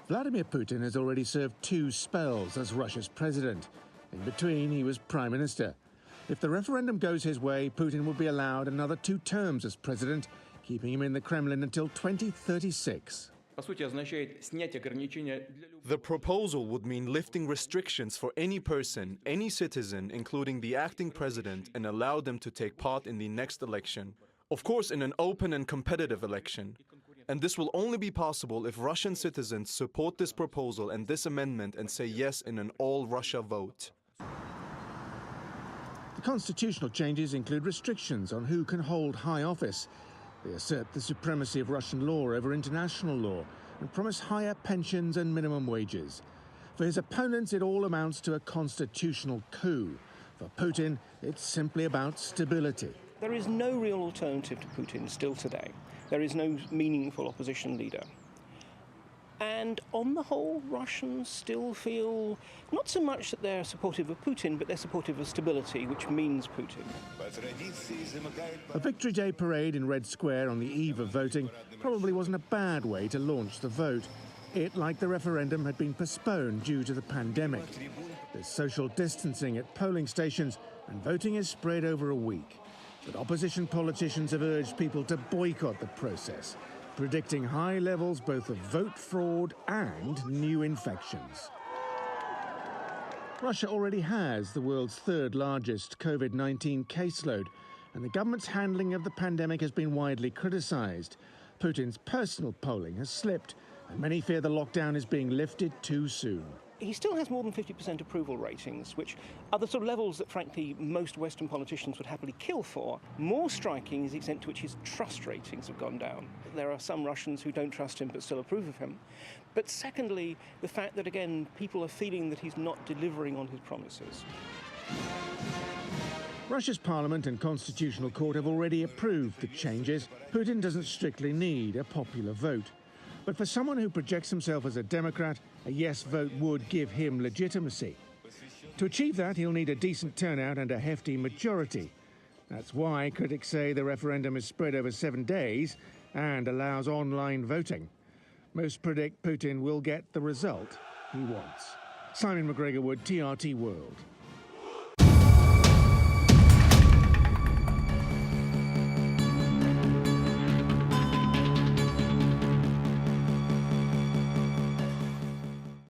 Vladimir Putin has already served 2 spells as Russia's president. In between, he was prime minister. If the referendum goes his way, Putin will be allowed another 2 terms as president, keeping him in the Kremlin until 2036. The proposal would mean lifting restrictions for any person, any citizen, including the acting president, and allow them to take part in the next election. Of course, in an open and competitive election. And this will only be possible if Russian citizens support this proposal and this amendment and say yes in an all-Russia vote. The constitutional changes include restrictions on who can hold high office. They assert the supremacy of Russian law over international law and promise higher pensions and minimum wages. For his opponents, it all amounts to a constitutional coup. For Putin, it's simply about stability. There is no real alternative to Putin still today. There is no meaningful opposition leader. And on the whole, Russians still feel not so much that they're supportive of Putin, but they're supportive of stability, which means Putin. A Victory Day parade in Red Square on the eve of voting probably wasn't a bad way to launch the vote. It, like the referendum, had been postponed due to the pandemic. There's social distancing at polling stations, and voting is spread over a week. But opposition politicians have urged people to boycott the process, predicting high levels both of vote fraud and new infections. Russia already has the world's 3rd largest COVID-19 caseload, and the government's handling of the pandemic has been widely criticised. Putin's personal polling has slipped, and many fear the lockdown is being lifted too soon. He still has more than 50% approval ratings, which are the sort of levels that, frankly, most Western politicians would happily kill for. More striking is the extent to which his trust ratings have gone down. There are some Russians who don't trust him but still approve of him. But secondly, the fact that, again, people are feeling that he's not delivering on his promises. Russia's parliament and constitutional court have already approved the changes. Putin doesn't strictly need a popular vote. But for someone who projects himself as a Democrat, a yes vote would give him legitimacy. To achieve that, he'll need a decent turnout and a hefty majority. That's why critics say the referendum is spread over 7 days and allows online voting. Most predict Putin will get the result he wants. Macgregor Wood, TRT World.